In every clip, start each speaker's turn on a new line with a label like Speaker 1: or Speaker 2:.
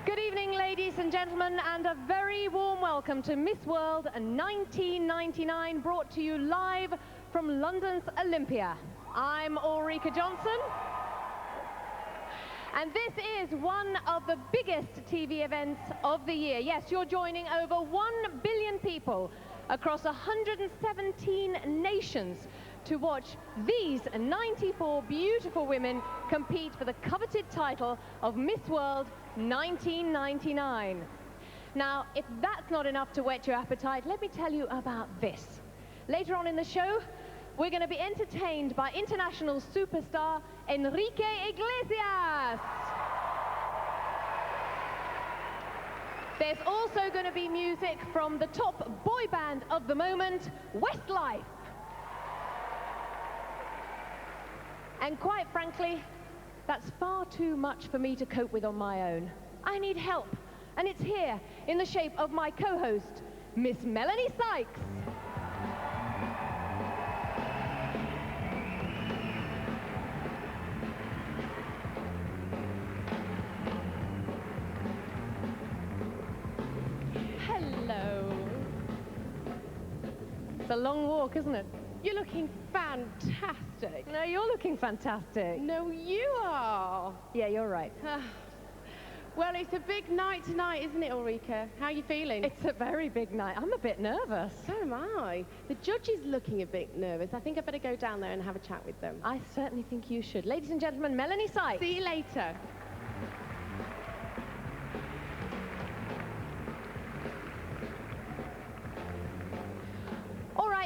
Speaker 1: Good evening, ladies and gentlemen, and a very warm welcome to Miss World 1999, brought to you live from London's Olympia. I'm Ulrika Jonsson, and this is one of the biggest TV events of the year. Yes, you're joining over 1 billion people across 117 nations to watch these 94 beautiful women compete for the coveted title of Miss World 1999. Now, if that's not enough to whet your appetite, let me tell you about this. Later on in the show, we're going to be entertained by international superstar Enrique Iglesias. There's also going to be music from the top boy band of the moment, Westlife. And quite frankly, that's far too much for me to cope with on my own. I need help, and it's here in the shape of my co-host, Miss Melanie Sykes. Hello. It's a long walk, isn't it?
Speaker 2: You're looking fantastic.
Speaker 1: No, you're looking fantastic.
Speaker 2: No, you are.
Speaker 1: Yeah, you're right.
Speaker 2: Well, it's a big night tonight, isn't it, Ulrika? How are you feeling?
Speaker 1: It's a very big night. I'm a bit nervous.
Speaker 2: So am I. The judge is looking a bit nervous. I think I better go down there and have a chat with them.
Speaker 1: I certainly think you should. Ladies and gentlemen, Melanie Sykes.
Speaker 2: See you later.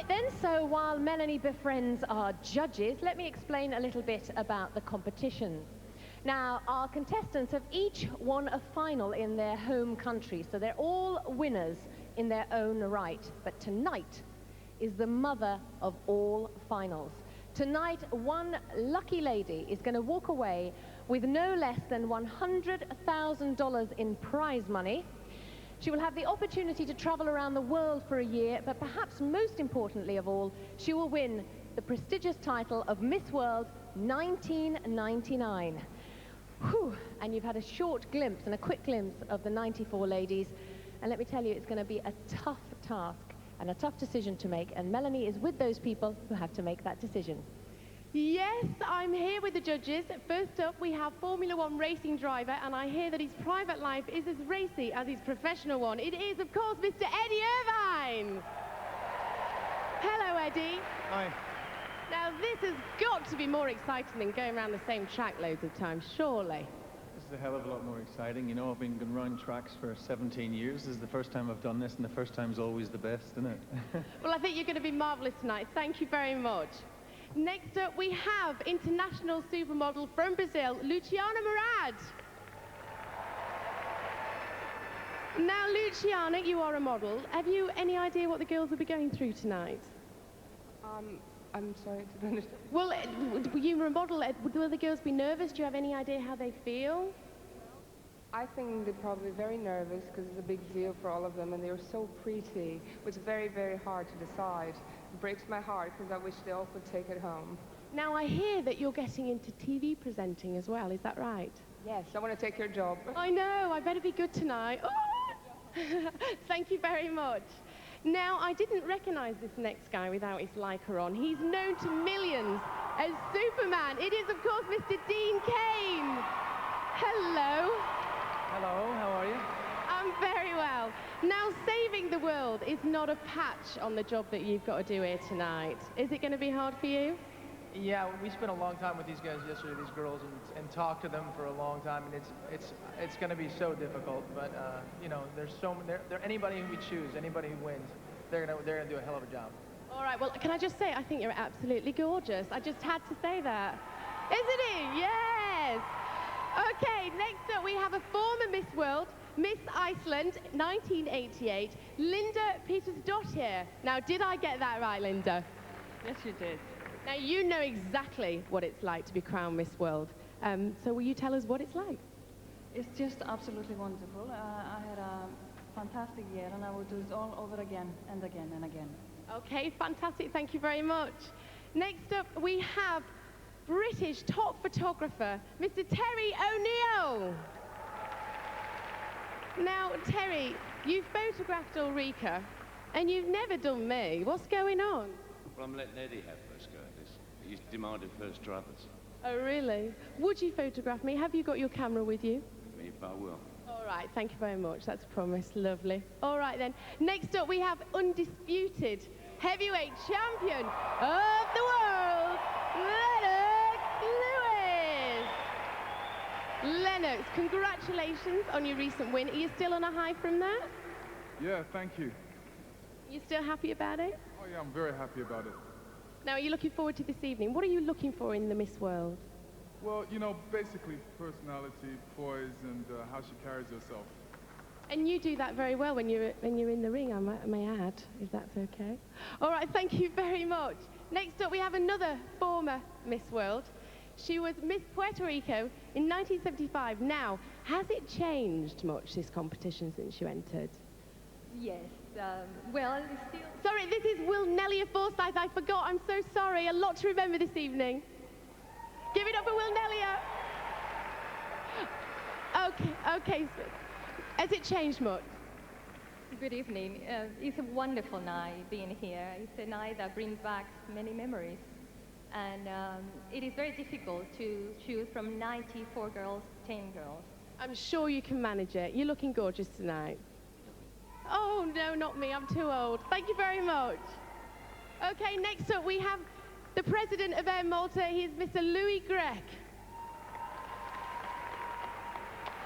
Speaker 1: Then, so while Melanie befriends our judges, let me explain a little bit about the competitions. Now, our contestants have each won a final in their home country, so they're all winners in their own right. But tonight is the mother of all finals. Tonight, one lucky lady is going to walk away with no less than $100,000 in prize money. She will have the opportunity to travel around the world for a year, but perhaps most importantly of all, she will win the prestigious title of Miss World 1999. Whew, and you've had a short glimpse and a quick glimpse of the 94 ladies, and let me tell you, it's going to be a tough task and a tough decision to make, and Melanie is with those people who have to make that decision.
Speaker 2: Yes, I'm here with the judges. First up, we have Formula One racing driver, and I hear that his private life is as racy as his professional one. It is, of course, Mr. Eddie Irvine. Hello, Eddie.
Speaker 3: Hi.
Speaker 2: Now, this has got to be more exciting than going around the same track loads of times, surely.
Speaker 3: This is a hell of a lot more exciting. You know, I've been going around tracks for 17 years. This is the first time I've done this, and the first time's always the best, isn't it?
Speaker 2: Well, I think you're going to be marvellous tonight. Thank you very much. Next up, we have international supermodel from Brazil, Luciana Murad. Now, Luciana, you are a model. Have you any idea what the girls will be going through tonight?
Speaker 4: I'm sorry to understand.
Speaker 2: Well, you were a model. Will the girls be nervous? Do you have any idea how they feel?
Speaker 4: I think they're probably very nervous because it's a big deal for all of them, and they're so pretty. It's very, very hard to decide. It breaks my heart because I wish they all could take it home.
Speaker 2: Now, I hear that you're getting into TV presenting as well. Is that right?
Speaker 4: Yes, I want to take your job.
Speaker 2: I know. I better be good tonight. Oh! Thank you very much. Now, I didn't recognize this next guy without his Leica on. He's known to millions as Superman. It is, of course, Mr. Dean Kane. Hello.
Speaker 3: Hello, how are you?
Speaker 2: I'm very well. Now, saving the world is not a patch on the job that you've got to do here tonight. Is it going to be hard for you?
Speaker 5: Yeah, we spent a long time with these guys yesterday, these girls, and talked to them for a long time, and it's going to be so difficult. But you know, there's anybody who we choose, anybody who wins, they're gonna do a hell of a job.
Speaker 2: All right. Well, can I just say, I think you're absolutely gorgeous. I just had to say that. Isn't he? Yes. Okay. Next up, we have a former Miss World, Miss Iceland, 1988, Linda Petersdottir. Now, did I get that right, Linda?
Speaker 6: Yes, you did.
Speaker 2: Now, you know exactly what it's like to be crowned Miss World. So will you tell us what it's like?
Speaker 6: It's just absolutely wonderful. I had a fantastic year, and I will do it all over again and again and again.
Speaker 2: Okay, fantastic. Thank you very much. Next up, we have British top photographer, Mr. Terry O'Neill. Now, Terry, you've photographed Ulrika, and you've never done me. What's going on?
Speaker 7: Well, I'm letting Eddie have first go at this. He's demanded first to others.
Speaker 2: Oh, really? Would you photograph me? Have you got your camera with you?
Speaker 7: Me, but I will.
Speaker 2: All right, thank you very much. That's a promise. Lovely. All right, then. Next up, we have undisputed heavyweight champion of the world, Lennox Lewis. Lennox, congratulations on your recent win. Are you still on a high from that?
Speaker 8: Yeah, thank you.
Speaker 2: You still happy about it?
Speaker 8: Oh yeah, I'm very happy about it.
Speaker 2: Now, are you looking forward to this evening? What are you looking for in the Miss World?
Speaker 8: Well, you know, basically personality, poise, and how she carries herself.
Speaker 2: And you do that very well when you're in the ring, I may add, if that's okay. All right, thank you very much. Next up, we have another former Miss World. She was Miss Puerto Rico in 1975. Now, has it changed much, this competition, since you entered?
Speaker 9: Yes, well, it's still...
Speaker 2: Sorry, this is Will Nelia Forsyth. I forgot. I'm so sorry. A lot to remember this evening. Give it up for Will Nelia. Okay. So, has it changed much?
Speaker 9: Good evening. It's a wonderful night being here. It's a night that brings back many memories. And it is very difficult to choose from 94 girls, 10 girls.
Speaker 2: I'm sure you can manage it. You're looking gorgeous tonight. Oh, no, not me. I'm too old. Thank you very much. Okay, next up we have the president of Air Malta. He is Mr. Louis Grech.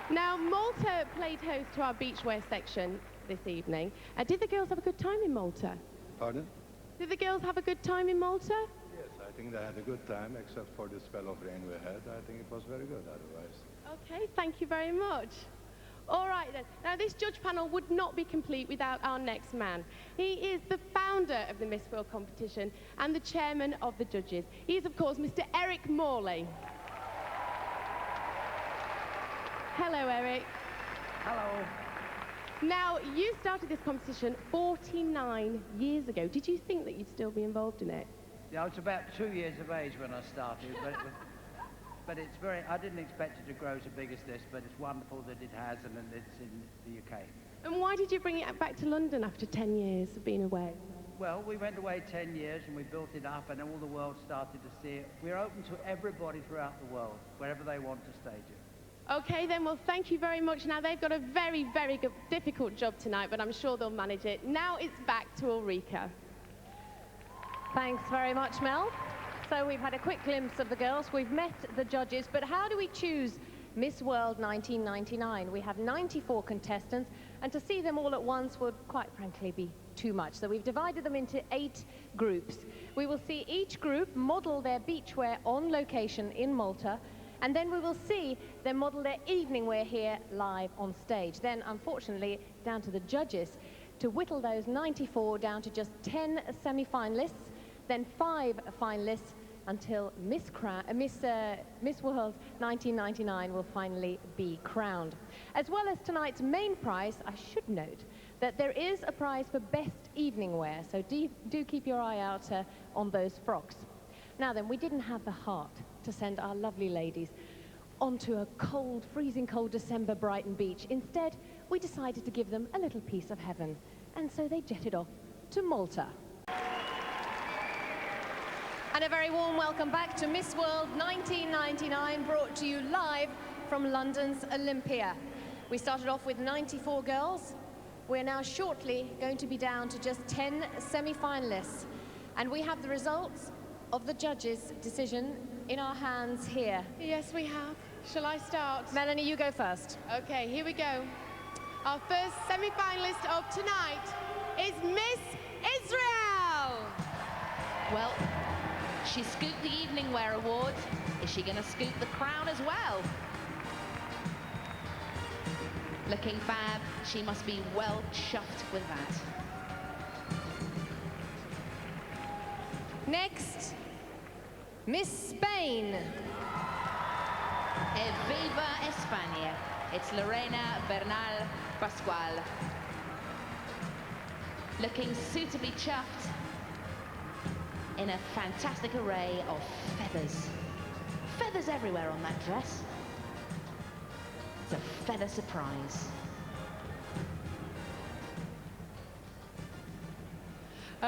Speaker 2: Now, Malta played host to our beachwear section this evening. Did the girls have a good time in Malta?
Speaker 10: Pardon?
Speaker 2: Did the girls have a good time in Malta?
Speaker 10: Yes, I think they had a good time, except for the spell of rain we had. I think it was very good otherwise.
Speaker 2: Okay, thank you very much. All right then. Now this judge panel would not be complete without our next man. He is the founder of the Miss World competition and the chairman of the judges. He is, of course, Mr. Eric Morley. Hello, Eric.
Speaker 11: Hello.
Speaker 2: Now, you started this competition 49 years ago. Did you think that you'd still be involved in it?
Speaker 11: Yeah, I was about 2 years of age when I started, but it's very, I didn't expect it to grow as big as this, but it's wonderful that it has, and it's in the UK.
Speaker 2: And why did you bring it back to London after 10 years of being away?
Speaker 11: Well, we went away 10 years and we built it up, and all the world started to see it. We're open to everybody throughout the world, wherever they want to stage it.
Speaker 2: Okay then, well thank you very much. Now they've got a very, very good, difficult job tonight, but I'm sure they'll manage it. Now it's back to Ulrika.
Speaker 1: Thanks very much, Mel. So we've had a quick glimpse of the girls. We've met the judges, but how do we choose Miss World 1999? We have 94 contestants, and to see them all at once would quite frankly be too much. So we've divided them into 8 groups. We will see each group model their beachwear on location in Malta, and then we will see them model their evening wear here live on stage. Then, unfortunately, down to the judges to whittle those 94 down to just 10 semi-finalists, then 5 finalists, until Miss World 1999 will finally be crowned. As well as tonight's main prize, I should note that there is a prize for best evening wear, so do keep your eye out on those frocks. Now then, we didn't have the heart to send our lovely ladies onto a cold, freezing cold December Brighton beach. Instead, we decided to give them a little piece of heaven, and so they jetted off to Malta. And a very warm welcome back to Miss World 1999, brought to you live from London's Olympia. We started off with 94 girls. We're now shortly going to be down to just 10 semi-finalists. And we have the results of the judges' decision in our hands here.
Speaker 2: Yes, we have. Shall I start?
Speaker 1: Melanie, you go first.
Speaker 2: Okay, here we go. Our first semi-finalist of tonight is Miss Israel.
Speaker 12: Well, she scooped the Evening Wear Award. Is she going to scoop the crown as well? Looking fab. She must be well chuffed with that.
Speaker 1: Next, Miss Spain.
Speaker 12: Viva España. It's Lorena Bernal Pascual. Looking suitably chuffed in a fantastic array of feathers. Feathers everywhere on that dress. It's a feather surprise.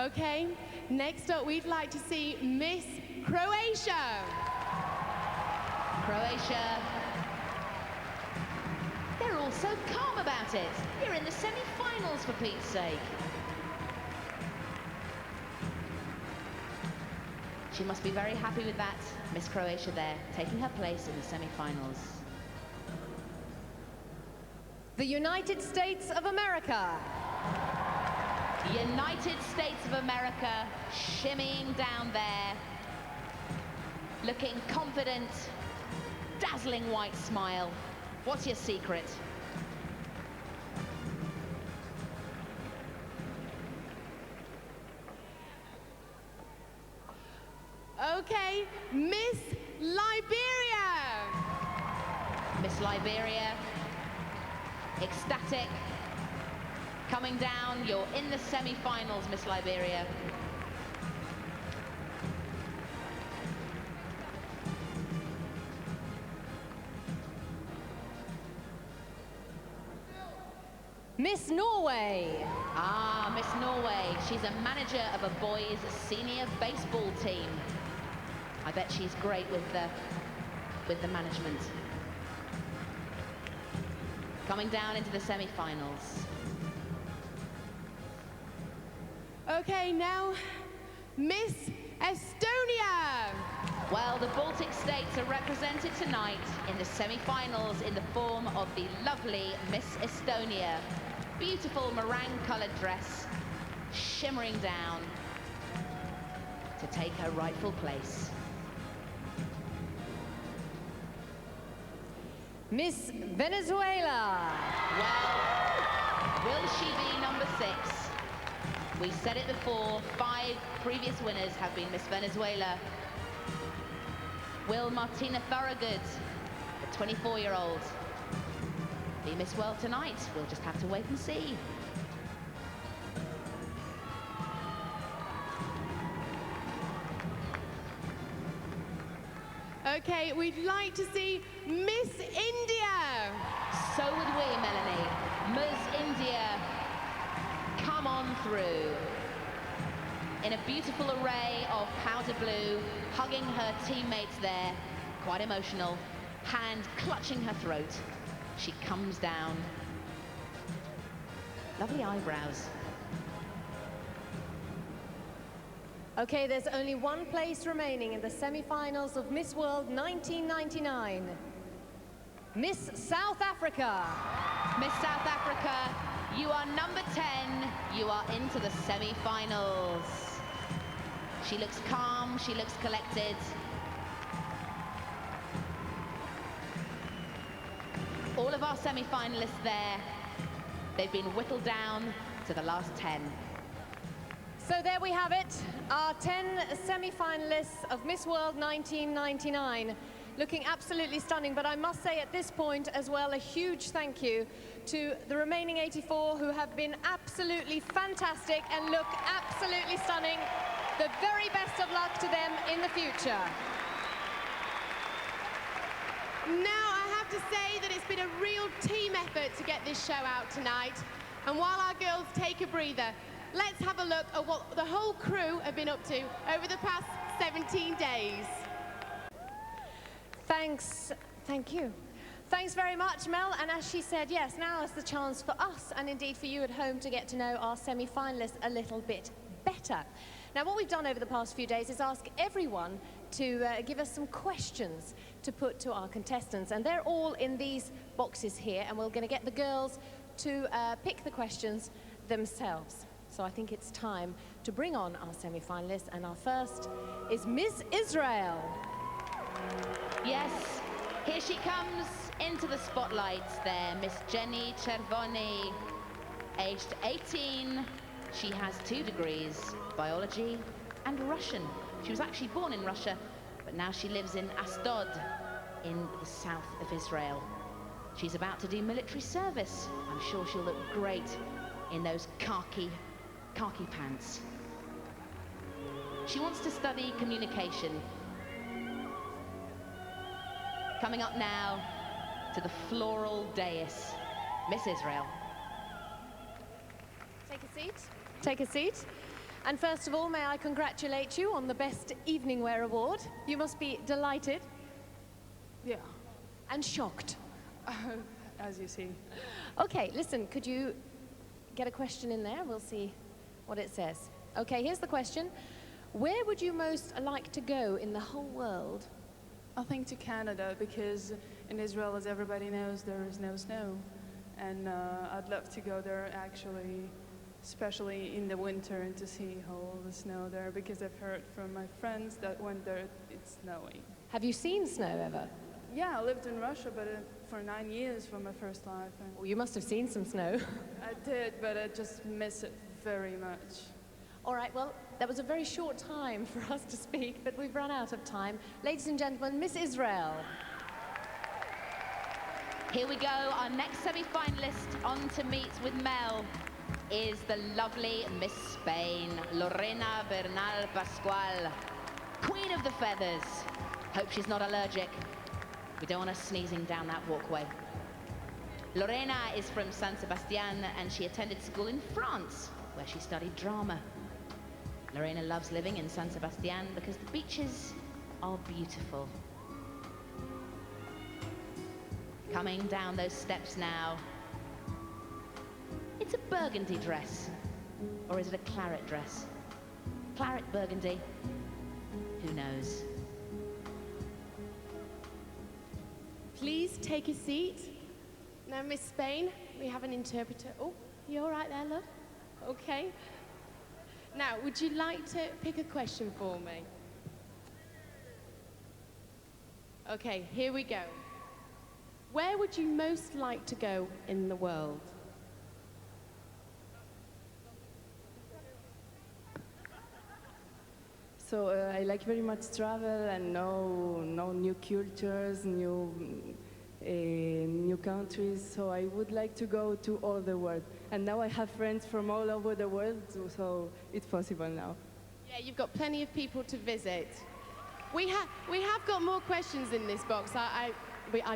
Speaker 2: Okay, next up we'd like to see Miss Croatia.
Speaker 12: Croatia. They're all so calm about it. You're in the semi-finals, for Pete's sake. She must be very happy with that, Miss Croatia there, taking her place in the semi-finals.
Speaker 1: The United States of America.
Speaker 12: United States of America, shimmying down there, looking confident, dazzling white smile. What's your secret?
Speaker 2: Okay, Miss Liberia.
Speaker 12: Miss Liberia, ecstatic, coming down. You're in the semi-finals, Miss Liberia.
Speaker 1: Miss Norway.
Speaker 12: Ah, Miss Norway. She's a manager of a boys' senior baseball team. I bet she's great with the management. Coming down into the semi-finals.
Speaker 2: Okay, now Miss Estonia.
Speaker 12: Well, the Baltic states are represented tonight in the semi-finals in the form of the lovely Miss Estonia. Beautiful meringue-coloured dress, shimmering down to take her rightful place.
Speaker 1: Miss Venezuela.
Speaker 12: Well, will she be number 6? We said it before, 5 previous winners have been Miss Venezuela. Will Martina Thorogood, the 24-year-old, be Miss World tonight? We'll just have to wait and see.
Speaker 2: Okay, we'd like to see Miss India.
Speaker 12: So would we, Melanie. Miss India, come on through. In a beautiful array of powder blue, hugging her teammates there, quite emotional, hand clutching her throat. She comes down. Lovely eyebrows.
Speaker 1: Okay, there's only one place remaining in the semi-finals of Miss World 1999. Miss South Africa.
Speaker 12: Miss South Africa, you are number 10. You are into the semi-finals. She looks calm, she looks collected. All of our semi-finalists there, they've been whittled down to the last 10.
Speaker 1: So there we have it, our 10 semi-finalists of Miss World 1999. Looking absolutely stunning, but I must say at this point as well, a huge thank you to the remaining 84 who have been absolutely fantastic and look absolutely stunning. The very best of luck to them in the future.
Speaker 2: Now I have to say that it's been a real team effort to get this show out tonight. And while our girls take a breather, let's have a look at what the whole crew have been up to over the past 17 days.
Speaker 1: Thank you. Thanks very much, Mel. And as she said, yes, now is the chance for us and indeed for you at home to get to know our semi-finalists a little bit better. Now, what we've done over the past few days is ask everyone to give us some questions to put to our contestants. And they're all in these boxes here, and we're going to get the girls to pick the questions themselves. So I think it's time to bring on our semi-finalists, and our first is Miss Israel.
Speaker 12: Yes, here she comes into the spotlight there, Miss Jenny Chervoni, aged 18. She has 2 degrees, biology and Russian. She was actually born in Russia, but now she lives in Ashdod, in the south of Israel. She's about to do military service. I'm sure she'll look great in those khaki pants. She wants to study communication. Coming up now to the floral dais, Miss Israel.
Speaker 1: Take a seat. Take a seat. And first of all, may I congratulate you on the Best Evening Wear Award. You must be delighted.
Speaker 13: Yeah.
Speaker 1: And shocked.
Speaker 13: As you see.
Speaker 1: Okay, listen, could you get a question in there? We'll see what it says. Okay, here's the question. Where would you most like to go in the whole world?
Speaker 13: I think to Canada, because in Israel, as everybody knows, there is no snow. And I'd love to go there actually, especially in the winter, and to see all the snow there, because I've heard from my friends that when it's snowing.
Speaker 1: Have you seen snow ever?
Speaker 13: Yeah, I lived in Russia, but for 9 years for my first life. And
Speaker 1: well, you must have seen some snow.
Speaker 13: I did, but I just miss it very much.
Speaker 1: All right, well, that was a very short time for us to speak, but we've run out of time. Ladies and gentlemen, Miss Israel.
Speaker 12: Here we go, our next semi-finalist on to meet with Mel is the lovely Miss Spain, Lorena Bernal Pascual, Queen of the Feathers. Hope she's not allergic. We don't want her sneezing down that walkway. Lorena is from San Sebastian and she attended school in France, where she studied drama. Lorena loves living in San Sebastian because the beaches are beautiful. Coming down those steps now. It's a burgundy dress, or is it a claret dress? Claret burgundy, who knows?
Speaker 2: Please take a seat. Now, Miss Spain, we have an interpreter. Oh, you all right there, love? Okay. Now, would you like to pick a question for me? Okay, here we go. Where would you most like to go in the world?
Speaker 13: So I like very much travel and know new cultures, new countries. So I would like to go to all the world. And now I have friends from all over the world, so it's possible now.
Speaker 2: Yeah, you've got plenty of people to visit. We have got more questions in this box, I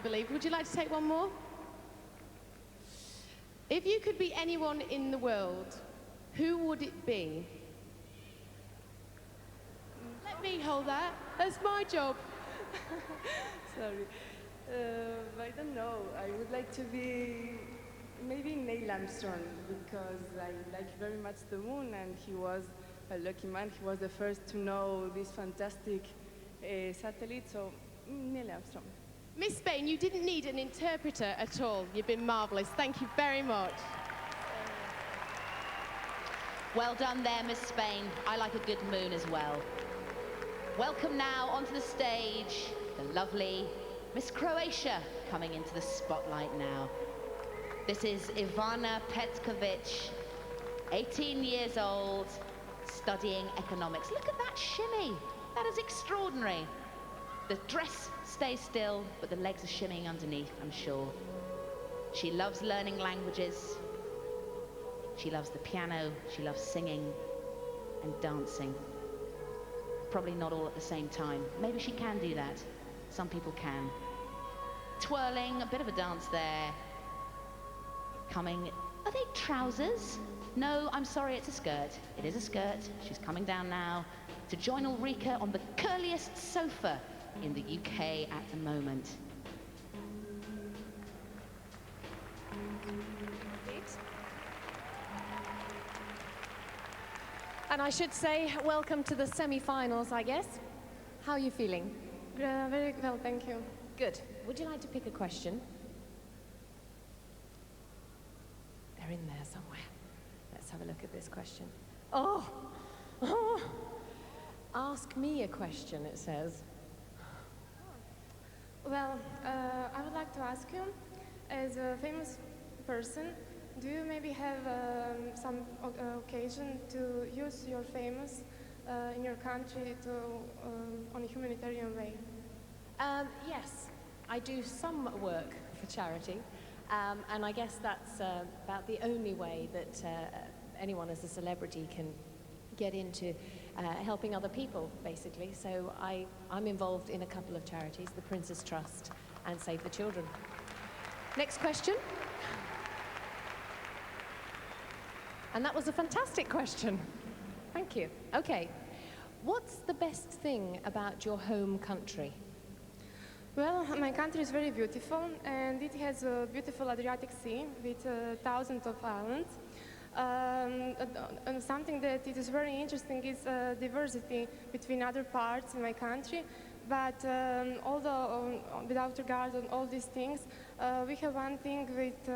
Speaker 2: believe. Would you like to take one more? If you could be anyone in the world, who would it be? Let me hold that. That's my job.
Speaker 13: Sorry. I don't know. I would like to be maybe Neil Armstrong, because I like very much the moon, and he was a lucky man. He was the first to know this fantastic satellite, so Neil Armstrong.
Speaker 2: Miss Spain, you didn't need an interpreter at all. You've been marvellous. Thank you very much.
Speaker 12: Well done there, Miss Spain. I like a good moon as well. Welcome now onto the stage, the lovely Miss Croatia coming into the spotlight now. This is Ivana Petkovic, 18 years old, studying economics. Look at that shimmy. That is extraordinary. The dress stays still, but the legs are shimmying underneath, I'm sure. She loves learning languages. She loves the piano. She loves singing and dancing. Probably not all at the same time. Maybe she can do that. Some people can. Twirling, a bit of a dance there. Coming, are they trousers? No, I'm sorry, it's a skirt. It is a skirt. She's coming down now to join Ulrika on the curliest sofa in the UK at the moment.
Speaker 1: And I should say, welcome to the semi-finals, I guess. How are you feeling?
Speaker 2: Very well, thank you.
Speaker 1: Good. Would you like to pick a question? They're in there somewhere. Let's have a look at this question. Oh! Ask me a question, it says.
Speaker 14: Well, I would like to ask you, as a famous person, do you maybe have some occasion to use your famous in your country to, on a humanitarian way?
Speaker 1: Yes, I do some work for charity, and I guess that's about the only way that anyone as a celebrity can get into helping other people, basically. So I'm involved in a couple of charities, the Prince's Trust and Save the Children. Next question. And that was a fantastic question. Thank you. Okay. What's the best thing about your home country?
Speaker 14: Well, my country is very beautiful, and it has a beautiful Adriatic Sea with thousands of islands. And something that it is very interesting is diversity between other parts in my country. But although, without regard on all these things, we have one thing with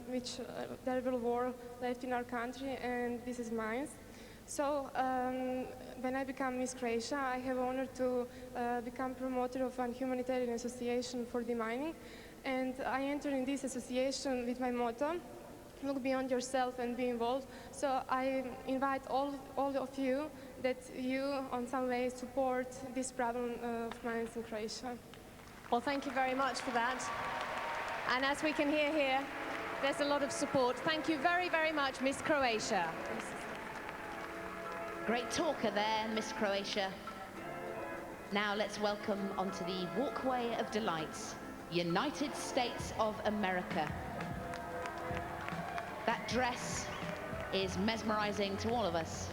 Speaker 14: which terrible war left in our country, and this is mines. So when I become Miss Croatia, I have honor to become promoter of a humanitarian association for demining. And I enter in this association with my motto, look beyond yourself and be involved. So I invite all of you that you, on some way, support this problem of mines in Croatia.
Speaker 1: Well, thank you very much for that. And as we can hear here, there's a lot of support. Thank you very, very much, Miss Croatia.
Speaker 12: Great talker there, Miss Croatia. Now let's welcome onto the Walkway of Delights, United States of America. That dress is mesmerizing to all of us.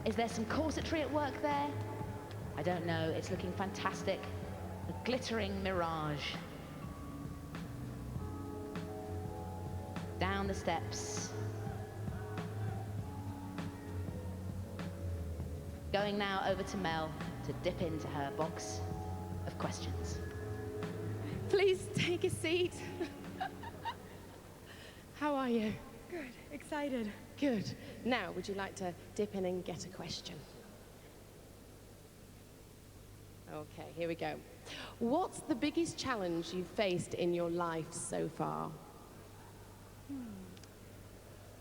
Speaker 12: Is there some corsetry at work there? I don't know, it's looking fantastic. A glittering mirage. Down the steps. Going now over to Mel to dip into her box of questions.
Speaker 2: Please take a seat. How are you?
Speaker 15: Good. Excited.
Speaker 2: Good. Now, would you like to dip in and get a question? Okay, here we go. What's the biggest challenge you've faced in your life so far?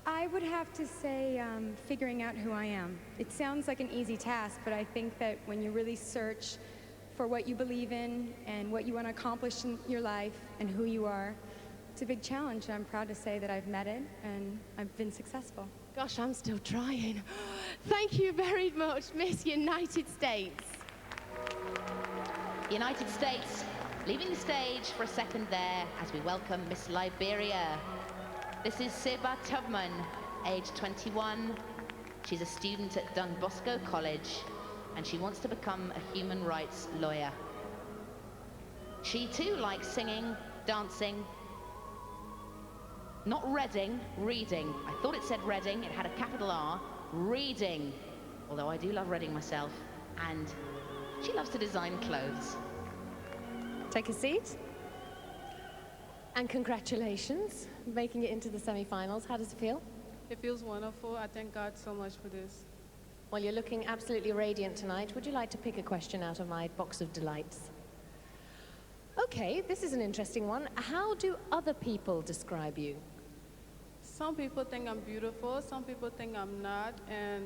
Speaker 15: I would have to say figuring out who I am. It sounds like an easy task, but I think that when you really search for what you believe in and what you want to accomplish in your life and who you are, it's a big challenge. I'm proud to say that I've met it and I've been successful.
Speaker 2: Gosh, I'm still trying. Thank you very much, Miss United States.
Speaker 12: United States, leaving the stage for a second there as we welcome Miss Liberia. This is Seba Tubman, age 21. She's a student at Don Bosco College, and she wants to become a human rights lawyer. She too likes singing, dancing. Not Reading, reading. I thought it said Reading, it had a capital R. Reading. Although I do love Reading myself, and she loves to design clothes.
Speaker 1: Take a seat. And congratulations, making it into the semi-finals. How does it feel?
Speaker 16: It feels wonderful. I thank God so much for this.
Speaker 1: Well, you're looking absolutely radiant tonight. Would you like to pick a question out of my box of delights? Okay, this is an interesting one. How do other people describe you?
Speaker 16: Some people think I'm beautiful, some people think I'm not, and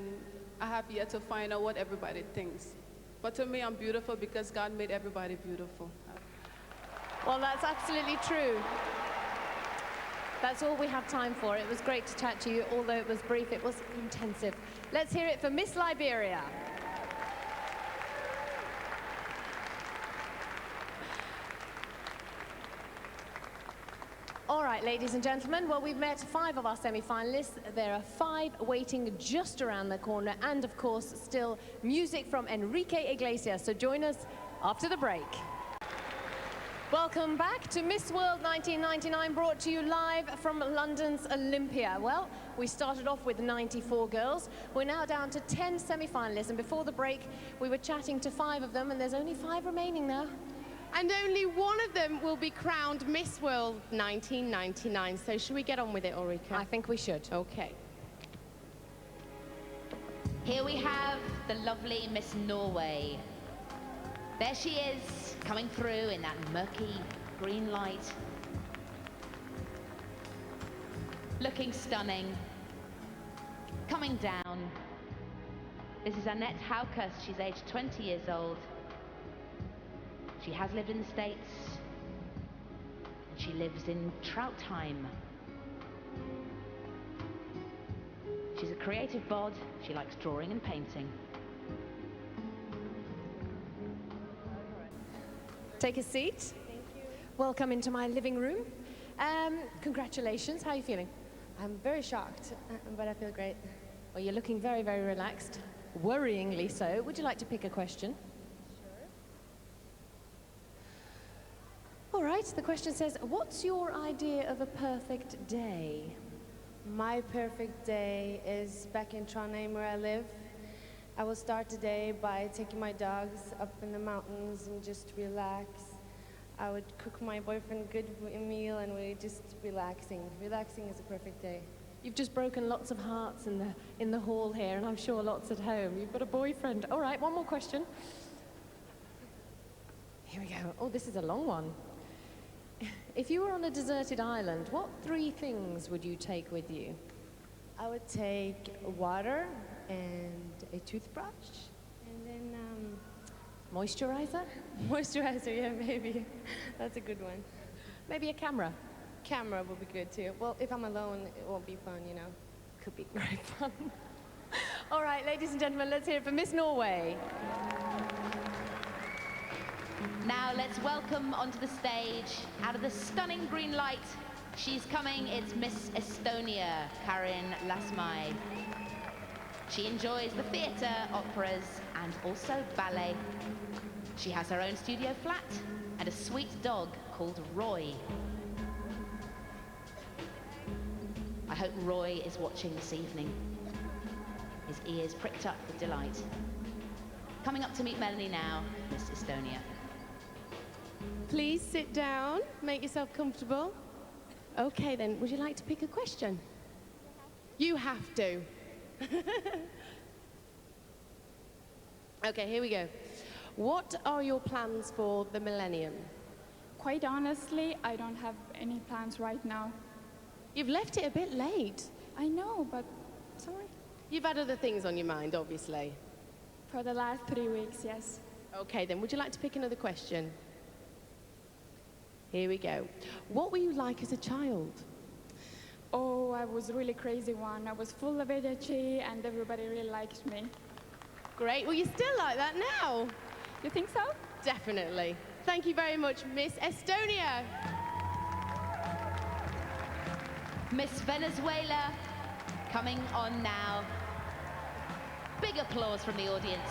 Speaker 16: I have yet to find out what everybody thinks. But to me, I'm beautiful because God made everybody beautiful.
Speaker 1: Well, that's absolutely true. That's all we have time for. It was great to chat to you, although it was brief, it was intensive. Let's hear it for Miss Liberia. All right, ladies and gentlemen, well, we've met 5 of our semi-finalists. There are 5 waiting just around the corner, and of course, still music from Enrique Iglesias. So join us after the break. Welcome back to Miss World 1999, brought to you live from London's Olympia. Well, we started off with 94 girls. We're now down to 10 semi-finalists, and before the break, we were chatting to 5 of them, and there's only 5 remaining now.
Speaker 2: And only one of them will be crowned Miss World 1999. So should we get on with it, Ulrika?
Speaker 1: I think we should.
Speaker 2: Okay.
Speaker 12: Here we have the lovely Miss Norway. There she is, coming through in that murky green light. Looking stunning. Coming down. This is Annette Haukas. She's aged 20 years old. She has lived in the States, and she lives in Troutheim. She's a creative bod. She likes drawing and painting.
Speaker 1: Take a seat. Thank you. Welcome into my living room. Congratulations. How are you feeling?
Speaker 17: I'm very shocked, but I feel great.
Speaker 1: Well, you're looking very, very relaxed. Worryingly so. Would you like to pick a question?
Speaker 17: Sure.
Speaker 1: All right, the question says, what's your idea of a perfect day?
Speaker 17: My perfect day is back in Trondheim where I live. I will start the day by taking my dogs up in the mountains and just relax. I would cook my boyfriend a good meal and we just relaxing. Relaxing is a perfect day.
Speaker 1: You've just broken lots of hearts in the hall here, and I'm sure lots at home. You've got a boyfriend. All right, one more question. Here we go. Oh, this is a long one. If you were on a deserted island, what 3 things would you take with you?
Speaker 17: I would take water and a toothbrush, and then
Speaker 1: Moisturizer?
Speaker 17: Moisturizer, yeah, maybe. That's a good one.
Speaker 1: Maybe a camera?
Speaker 17: Camera would be good too. Well, if I'm alone, it won't be fun, you know.
Speaker 1: Could be great fun. All right, ladies and gentlemen, let's hear it for Miss Norway.
Speaker 12: Now let's welcome onto the stage, out of the stunning green light, she's coming, it's Miss Estonia, Karin Lasmai. She enjoys the theatre, operas, and also ballet. She has her own studio flat and a sweet dog called Roy. I hope Roy is watching this evening. His ears pricked up with delight. Coming up to meet Melanie now, Miss Estonia.
Speaker 2: Please sit down, make yourself comfortable. Okay then, would you like to pick a question? You have to. Okay, here we go. What are your plans for the millennium?
Speaker 18: Quite honestly, I don't have any plans right now.
Speaker 2: You've left it a bit late.
Speaker 18: I know, but sorry.
Speaker 2: You've had other things on your mind, obviously.
Speaker 18: For the last 3 weeks, yes.
Speaker 2: Okay, then would you like to pick another question? Here we go. What were you like as a child?
Speaker 18: Oh, I was a really crazy one. I was full of energy and everybody really liked me.
Speaker 2: Great, well you're still like that now.
Speaker 18: You think so?
Speaker 2: Definitely. Thank you very much, Miss Estonia.
Speaker 12: Miss Venezuela, coming on now. Big applause from the audience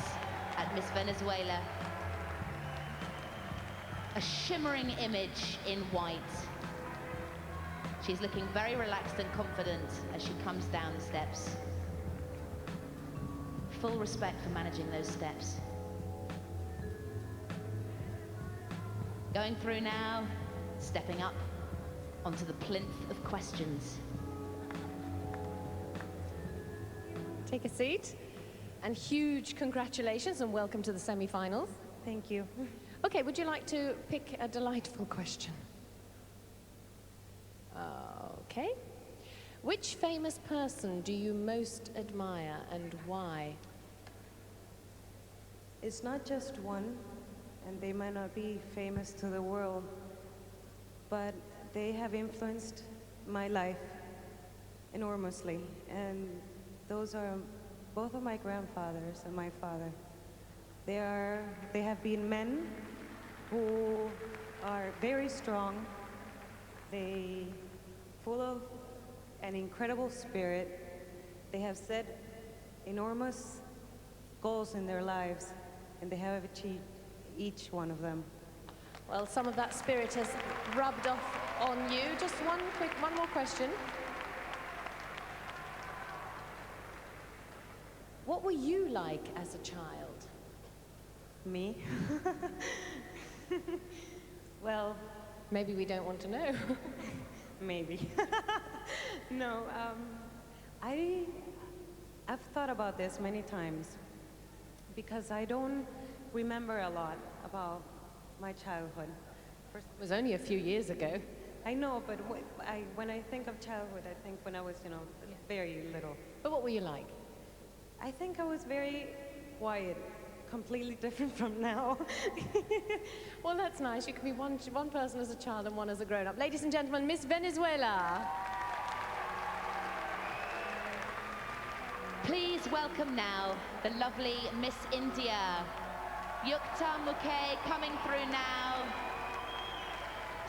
Speaker 12: at Miss Venezuela. A shimmering image in white. She's looking very relaxed and confident as she comes down the steps. Full respect for managing those steps. Going through now, stepping up onto the plinth of questions.
Speaker 1: Take a seat. And huge congratulations and welcome to the semi-finals.
Speaker 17: Thank you.
Speaker 1: Okay, would you like to pick a delightful question? Okay. Which famous person do you most admire and why?
Speaker 19: It's not just one, and they might not be famous to the world, but they have influenced my life enormously. And those are both of my grandfathers and my father. They have been men who are very strong. They full of an incredible spirit. They have set enormous goals in their lives, and they have achieved each one of them.
Speaker 1: Well, some of that spirit has rubbed off on you. Just one more question. What were you like as a child?
Speaker 19: Me? Well,
Speaker 1: maybe we don't want to know.
Speaker 19: Maybe. No, I've thought about this many times because I don't remember a lot about my childhood.
Speaker 1: It was only a few years ago.
Speaker 19: I know, but when I think of childhood, I think when I was, very little.
Speaker 1: But what were you like?
Speaker 19: I think I was very quiet, completely different from now.
Speaker 1: Well, that's nice. You can be one person as a child and one as a grown-up. Ladies and gentlemen, Miss Venezuela.
Speaker 12: Please welcome now the lovely Miss India. Yukta Mookhey coming through now.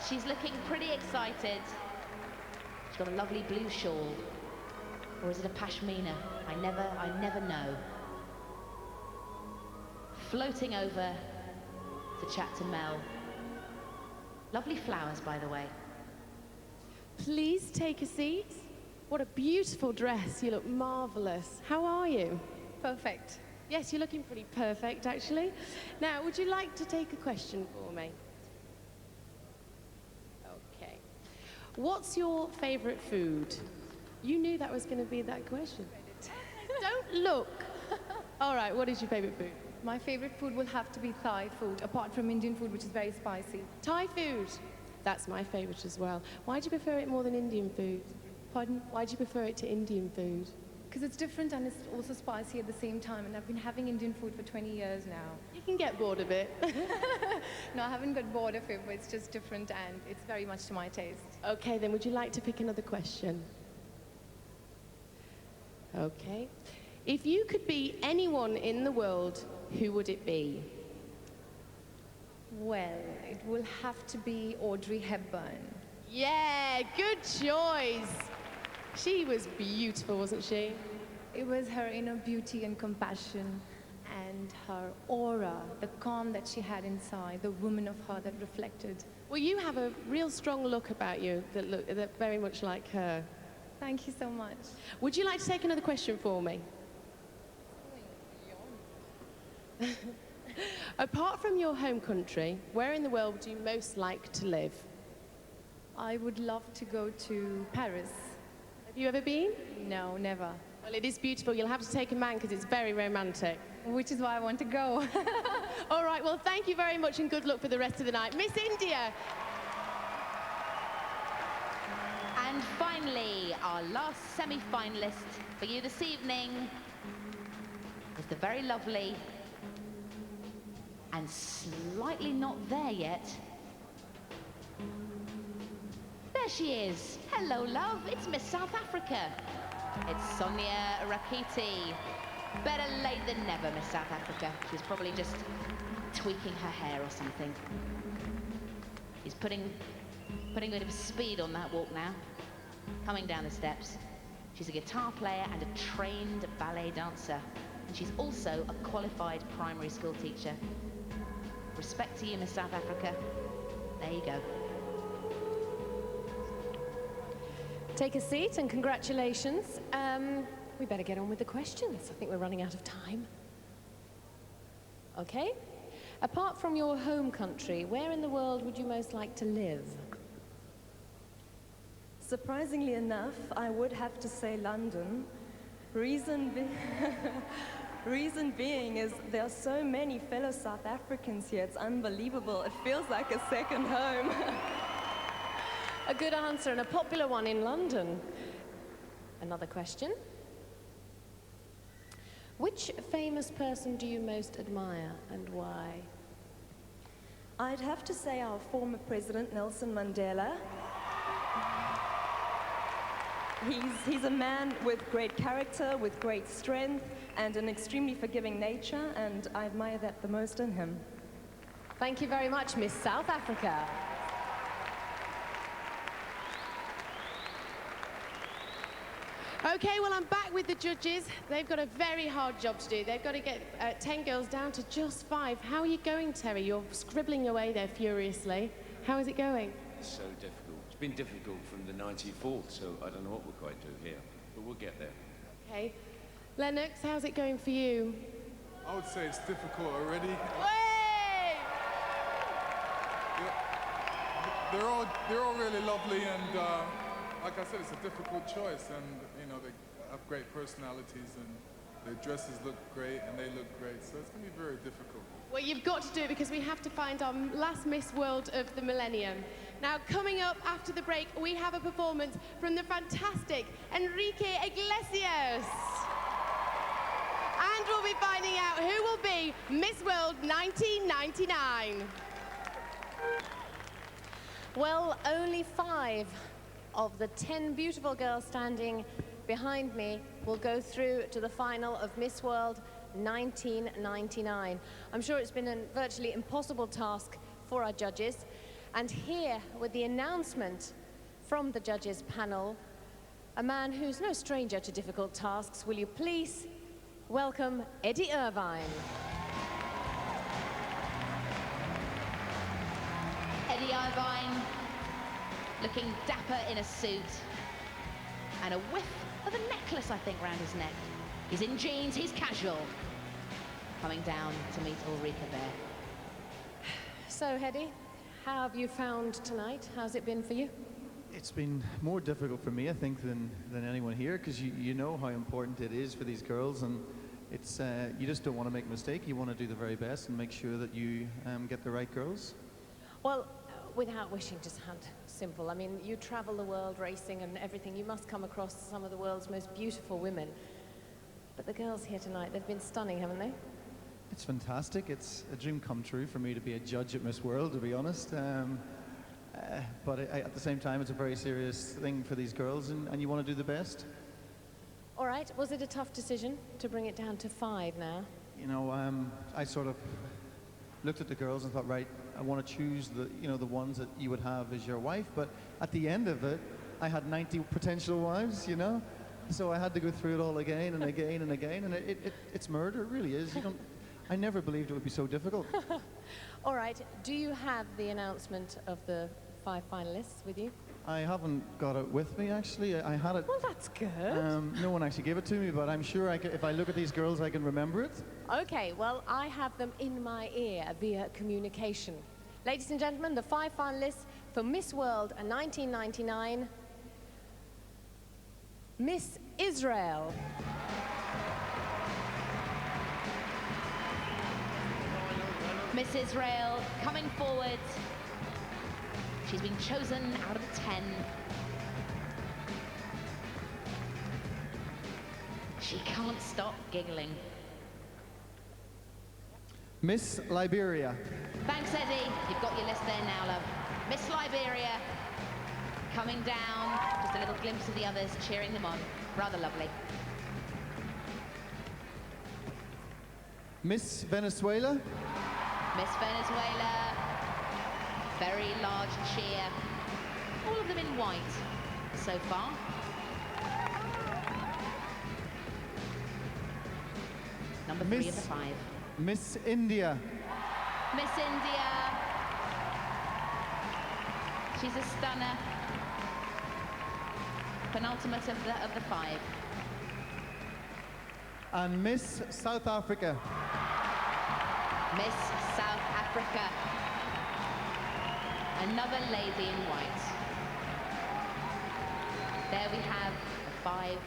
Speaker 12: She's looking pretty excited. She's got a lovely blue shawl. Or is it a pashmina? I never know. Floating over to chat to Mel. Lovely flowers, by the way.
Speaker 2: Please take a seat. What a beautiful dress. You look marvelous. How are you?
Speaker 20: Perfect.
Speaker 2: Yes, you're looking pretty perfect, actually. Now, would you like to take a question for me? Okay. What's your favorite food? You knew that was going to be that question. Don't look. All right, what is your favorite food?
Speaker 20: My favorite food will have to be Thai food, apart from Indian food, which is very spicy.
Speaker 2: Thai food. That's my favorite as well. Why do you prefer it more than Indian food?
Speaker 20: Pardon?
Speaker 2: Why do you prefer it to Indian food?
Speaker 20: Because it's different and it's also spicy at the same time, and I've been having Indian food for 20 years now.
Speaker 2: You can get bored of it.
Speaker 20: No, I haven't got bored of it, but it's just different and it's very much to my taste.
Speaker 2: Okay, then would you like to pick another question? Okay. If you could be anyone in the world, who would it be?
Speaker 20: Well, it will have to be Audrey Hepburn.
Speaker 2: Yeah, good choice. She was beautiful, wasn't she?
Speaker 20: It was her inner beauty and compassion and her aura, the calm that she had inside, the woman of her that reflected.
Speaker 2: Well, you have a real strong look about you that very much like her.
Speaker 20: Thank you so much.
Speaker 2: Would you like to take another question for me? Apart from your home country, where in the world would you most like to live?
Speaker 20: I would love to go to Paris.
Speaker 2: Have you ever been?
Speaker 20: No, never.
Speaker 2: Well, it is beautiful. You'll have to take a man because it's very romantic.
Speaker 20: Which is why I want to go.
Speaker 2: All right, well, thank you very much and good luck for the rest of the night. Miss India!
Speaker 12: And finally, our last semi-finalist for you this evening is the very lovely and slightly not there yet. There she is. Hello, love. It's Miss South Africa. It's Sonia Rakiti. Better late than never, Miss South Africa. She's probably just tweaking her hair or something. She's putting a bit of speed on that walk now. Coming down the steps. She's a guitar player and a trained ballet dancer. And she's also a qualified primary school teacher. Respect to you, Miss South Africa. There you go.
Speaker 1: Take a seat and congratulations. We better get on with the questions. I think we're running out of time. Okay. Apart from your home country, where in the world would you most like to live?
Speaker 21: Surprisingly enough, I would have to say London. Reason being is there are so many fellow South Africans here. It's unbelievable. It feels like a second home.
Speaker 1: A good answer and a popular one in London. Another question. Which famous person do you most admire and why?
Speaker 21: I'd have to say our former president, Nelson Mandela. He's a man with great character, with great strength, and an extremely forgiving nature, and I admire that the most in him.
Speaker 1: Thank you very much, Miss South Africa.
Speaker 2: Okay, well, I'm back with the judges. They've got a very hard job to do. They've got to get 10 girls down to just 5. How are you going, Terry? You're scribbling away there furiously. How is it going?
Speaker 7: It's so difficult. It's been difficult from the 94th, so I don't know what we'll quite do here, but we'll get there.
Speaker 2: Okay. Lennox, how's it going for you?
Speaker 8: I would say it's difficult already.
Speaker 2: Way!
Speaker 8: Yeah, they're all really lovely, and like I said, it's a difficult choice, and you know, they have great personalities, and their dresses look great, and they look great, so it's going to be very difficult.
Speaker 2: Well, you've got to do it because we have to find our last Miss World of the Millennium. Now, coming up after the break, we have a performance from the fantastic Enrique Iglesias. And we'll be finding out who will be Miss World 1999.
Speaker 1: Well, only 5 of the 10 beautiful girls standing behind me will go through to the final of Miss World 1999. I'm sure it's been a virtually impossible task for our judges. And here, with the announcement from the judges panel, a man who's no stranger to difficult tasks. Will you please welcome Eddie Irvine.
Speaker 12: Eddie Irvine, looking dapper in a suit, and a whiff of a necklace, I think, round his neck. He's in jeans, he's casual. Coming down to meet Ulrika there.
Speaker 1: So, Eddie, how have you found tonight? How's it been for you?
Speaker 3: It's been more difficult for me, I think, than anyone here, because you know how important it is for these girls, and it's you just don't want to make a mistake. You want to do the very best and make sure that you get the right girls.
Speaker 1: Well, without wishing to sound simple, I mean, you travel the world racing and everything. You must come across some of the world's most beautiful women. But the girls here tonight, they've been stunning, haven't they?
Speaker 3: It's fantastic. It's a dream come true for me to be a judge at Miss World, to be honest. But at the same time, it's a very serious thing for these girls, and you want to do the best.
Speaker 1: All right. Was it a tough decision to bring it down to 5 now?
Speaker 3: You know, I sort of looked at the girls and thought, right, I want to choose the ones that you would have as your wife. But at the end of it, I had 90 potential wives, you know? So I had to go through it all again and again and again, and it's murder, it really is. I never believed it would be so difficult.
Speaker 1: All right. Do you have the announcement of the 5 finalists with you?
Speaker 3: I haven't got it with me, actually. I had it.
Speaker 1: Well, that's good.
Speaker 3: No one actually gave it to me, but I'm sure if I look at these girls, I can remember it.
Speaker 1: Okay, well, I have them in my ear via communication. Ladies and gentlemen, the 5 finalists for Miss World 1999. Miss Israel.
Speaker 12: Miss Israel coming forward. She's been chosen out of the 10. She can't stop giggling.
Speaker 3: Miss Liberia.
Speaker 12: Thanks, Eddie. You've got your list there now, love. Miss Liberia coming down. Just a little glimpse of the others cheering them on. Rather lovely.
Speaker 3: Miss Venezuela.
Speaker 12: Miss Venezuela. Very large cheer. All of them in white so far. Number 3 of the 5.
Speaker 3: Miss India.
Speaker 12: Miss India. She's a stunner. Penultimate of the 5.
Speaker 3: And Miss South Africa.
Speaker 12: Miss South Africa. Another lady in white. There we have the 5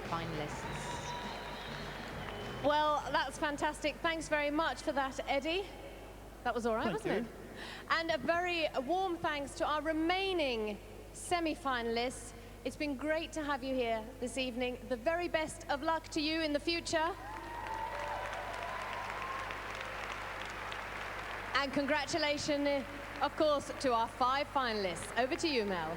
Speaker 12: finalists.
Speaker 1: Well, that's fantastic. Thanks very much for that, Eddie. That was all right, wasn't it? And a very warm thanks to our remaining semi-finalists. It's been great to have you here this evening. The very best of luck to you in the future. And congratulations, of course, to our 5 finalists. Over to you, Mel.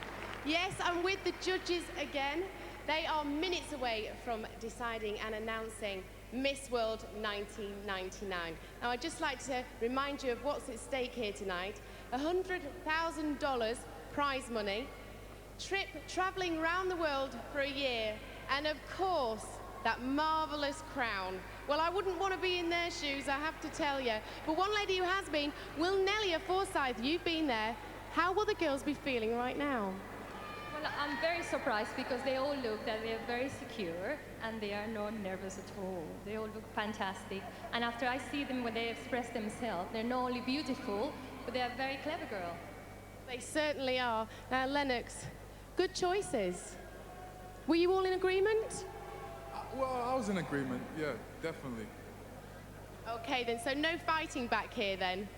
Speaker 2: Yes, I'm with the judges again. They are minutes away from deciding and announcing Miss World 1999. Now, I'd just like to remind you of what's at stake here tonight. $100,000 prize money, trip traveling around the world for a year, and of course, that marvelous crown. Well, I wouldn't want to be in their shoes, I have to tell you. But one lady who has been, Nelia Forsyth, you've been there. How will the girls be feeling right now?
Speaker 9: Well, I'm very surprised because they all look that they're very secure and they are not nervous at all. They all look fantastic. And after I see them when they express themselves, they're not only beautiful, but they're a very clever girl.
Speaker 2: They certainly are. Now, Lennox, good choices. Were you all in agreement?
Speaker 8: Well, I was in agreement, yeah, definitely.
Speaker 2: Okay then, so no fighting back here then?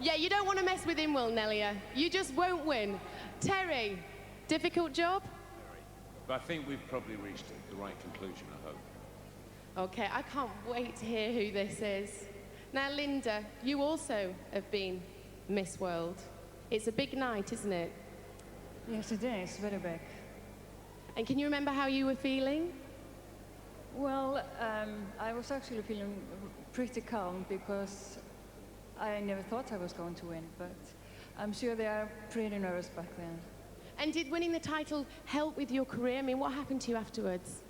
Speaker 2: Yeah, you don't want to mess with him, Nelia. You just won't win. Terry, difficult job?
Speaker 7: But I think we've probably reached the right conclusion, I hope.
Speaker 2: Okay, I can't wait to hear who this is. Now, Linda, you also have been Miss World. It's a big night, isn't it?
Speaker 6: Yes, it is. Very big.
Speaker 2: And can you remember how you were feeling?
Speaker 6: Well, I was actually feeling pretty calm because I never thought I was going to win, but I'm sure they are pretty nervous back then.
Speaker 2: And did winning the title help with your career? I mean, what happened to you afterwards?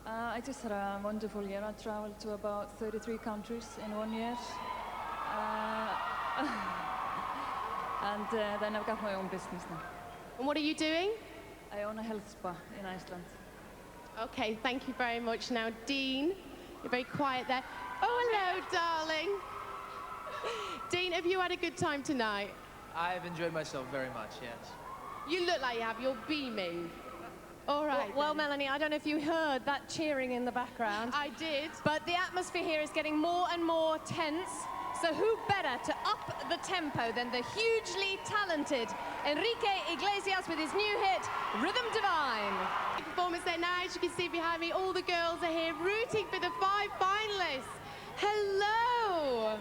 Speaker 6: I just had a wonderful year. I traveled to about 33 countries in 1 year. And then I've got my own business now.
Speaker 2: And what are you doing?
Speaker 6: I own a health spa in Iceland.
Speaker 2: Okay, thank you very much. Now, Dean, you're very quiet there. Oh, hello, darling. Dean, have you had a good time tonight?
Speaker 5: I've enjoyed myself very much, yes.
Speaker 2: You look like you have. You're beaming. All right.
Speaker 1: Well, Melanie, I don't know if you heard that cheering in the background.
Speaker 2: I did.
Speaker 1: But the atmosphere here is getting more and more tense. So who better to up the tempo than the hugely talented Enrique Iglesias with his new hit, Rhythm Divine.
Speaker 2: Performance there now. As you can see behind me, all the girls are here rooting for the 5 finalists. Hello.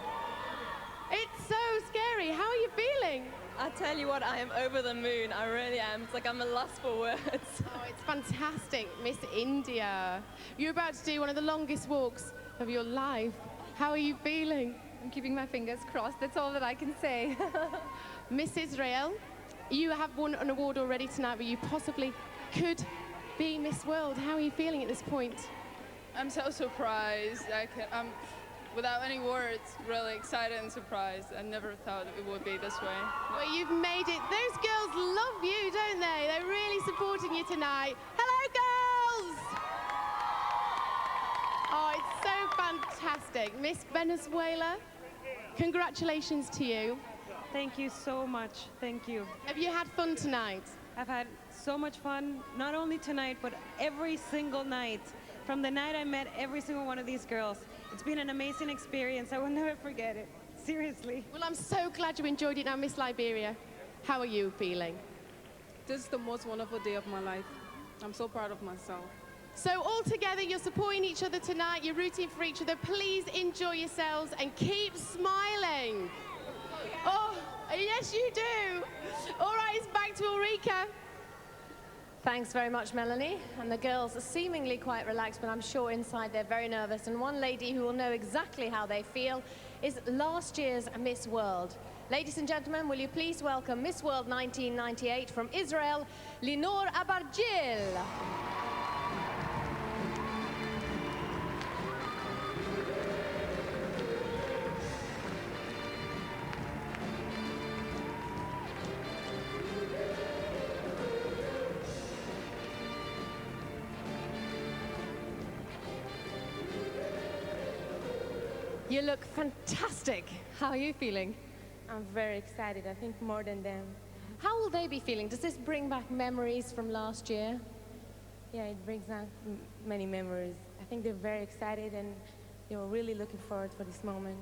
Speaker 2: It's so scary. How are you feeling?
Speaker 21: I tell you what, I am over the moon. I really am. It's like I'm a lost for words.
Speaker 2: Oh, it's fantastic, Miss India. You're about to do one of the longest walks of your life. How are you feeling?
Speaker 20: I'm keeping my fingers crossed. That's all that I can say.
Speaker 2: Miss Israel, you have won an award already tonight, but you possibly could be Miss World. How are you feeling at this point?
Speaker 4: I'm so surprised. I'm, without any words, really excited and surprised. I never thought it would be this way.
Speaker 2: Well, you've made it. Those girls love you, don't they? They're really supporting you tonight. Hello, girls! Oh, it's so fantastic. Miss Venezuela, congratulations to you.
Speaker 19: Thank you so much. Thank you.
Speaker 2: Have you had fun tonight?
Speaker 19: I've had so much fun, not only tonight, but every single night. From the night I met every single one of these girls. It's been an amazing experience. I will never forget it. Seriously.
Speaker 2: Well, I'm so glad you enjoyed it now, Miss Liberia. How are you feeling?
Speaker 16: This is the most wonderful day of my life. I'm so proud of myself.
Speaker 2: So all together, you're supporting each other tonight. You're rooting for each other. Please enjoy yourselves and keep smiling. Oh, yes, you do. All right, it's back to Ulrika.
Speaker 1: Thanks very much, Melanie. And the girls are seemingly quite relaxed, but I'm sure inside they're very nervous. And one lady who will know exactly how they feel is last year's Miss World. Ladies and gentlemen, will you please welcome Miss World 1998 from Israel, Linor Abargil. You look fantastic. How are you feeling?
Speaker 22: I'm very excited. I think more than them.
Speaker 1: How will they be feeling? Does this bring back memories from last year?
Speaker 22: Yeah, it brings back many memories. I think they're very excited and they were really looking forward for this moment.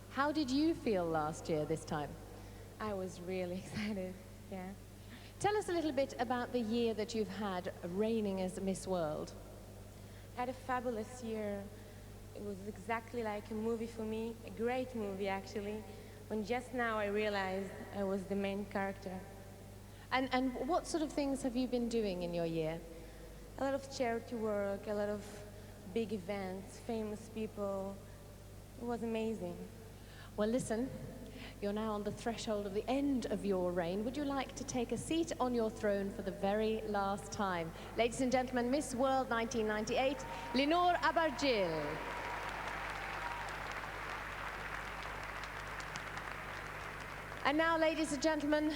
Speaker 1: How did you feel last year this time?
Speaker 22: I was really excited, yeah.
Speaker 1: Tell us a little bit about the year that you've had reigning as Miss World.
Speaker 22: I had a fabulous year. It was exactly like a movie for me, a great movie actually, when just now I realized I was the main character.
Speaker 1: And what sort of things have you been doing in your year?
Speaker 22: A lot of charity work, a lot of big events, famous people. It was amazing.
Speaker 1: Well, listen, you're now on the threshold of the end of your reign. Would you like to take a seat on your throne for the very last time? Ladies and gentlemen, Miss World 1998, Linor Abargil. And now, ladies and gentlemen,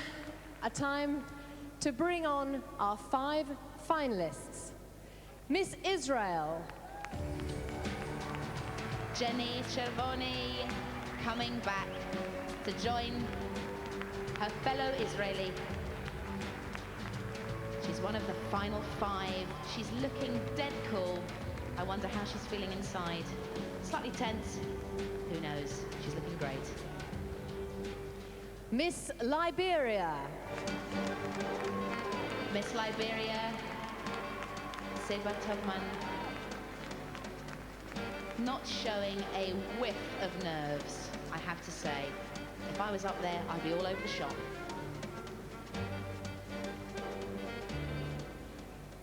Speaker 1: a time to bring on our 5 finalists. Miss Israel.
Speaker 12: Jenny Chervoni coming back to join her fellow Israeli. She's one of the final 5. She's looking dead cool. I wonder how she's feeling inside. Slightly tense. Who knows? She's looking great.
Speaker 1: Miss Liberia.
Speaker 12: Miss Liberia, Seba Tubman, not showing a whiff of nerves, I have to say. If I was up there, I'd be all over the shop.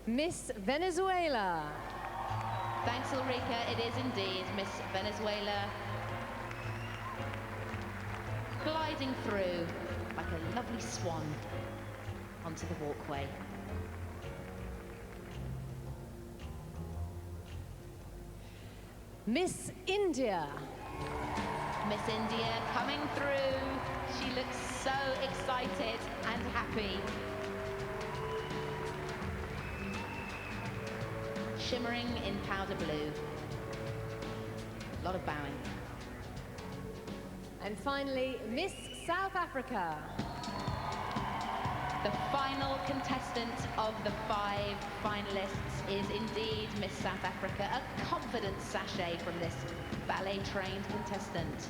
Speaker 1: Miss Venezuela.
Speaker 12: Thanks, Ulrika. It is indeed Miss Venezuela. Gliding through like a lovely swan. onto the walkway.
Speaker 1: Miss India.
Speaker 12: Miss India coming through. She looks so excited and happy. Shimmering in powder blue. A lot of bowing.
Speaker 1: And finally, Miss South Africa.
Speaker 12: The final contestant of the 5 finalists is indeed Miss South Africa, a confident sachet from this ballet-trained contestant.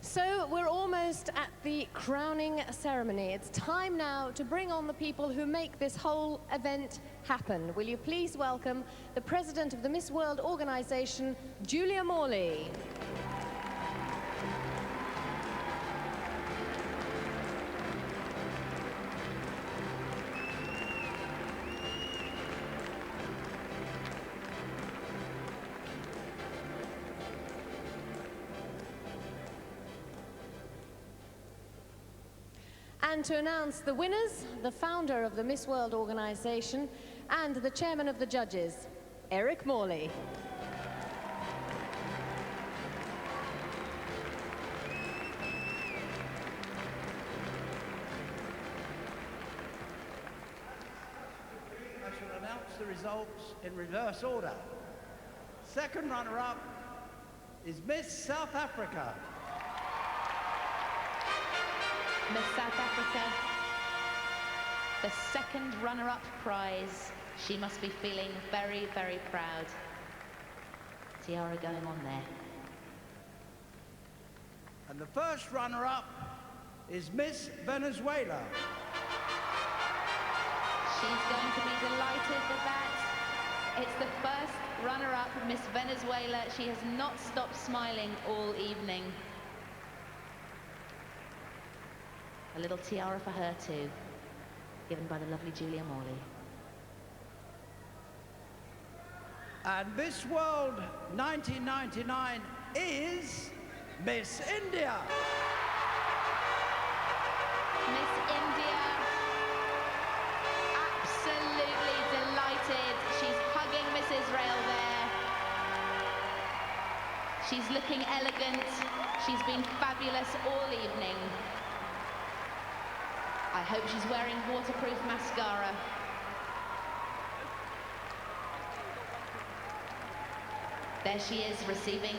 Speaker 1: So we're almost at the crowning ceremony. It's time now to bring on the people who make this whole event happen. Will you please welcome the president of the Miss World organization, Julia Morley. And to announce the winners, the founder of the Miss World organization and the chairman of the judges, Eric Morley.
Speaker 10: I shall announce the results in reverse order. Second runner-up is Miss South Africa.
Speaker 12: Miss South Africa, the second runner-up prize. She must be feeling very, very proud. Tiara going on there.
Speaker 10: And the first runner-up is Miss Venezuela.
Speaker 12: She's going to be delighted with that. It's the first runner-up, Miss Venezuela. She has not stopped smiling all evening. A little tiara for her too, given by the lovely Julia Morley.
Speaker 10: And Miss World 1999 is Miss India.
Speaker 12: Miss India, absolutely delighted. She's hugging Miss Israel there. She's looking elegant. She's been fabulous all evening. I hope she's wearing waterproof mascara. There she is, receiving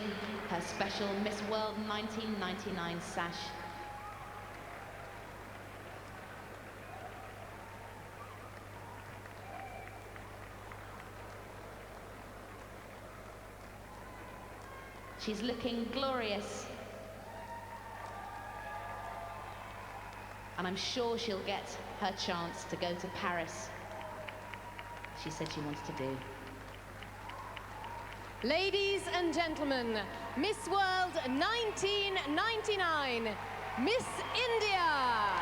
Speaker 12: her special Miss World 1999 sash. She's looking glorious. And I'm sure she'll get her chance to go to Paris. She said she wants to do.
Speaker 1: Ladies and gentlemen, Miss World 1999, Miss India.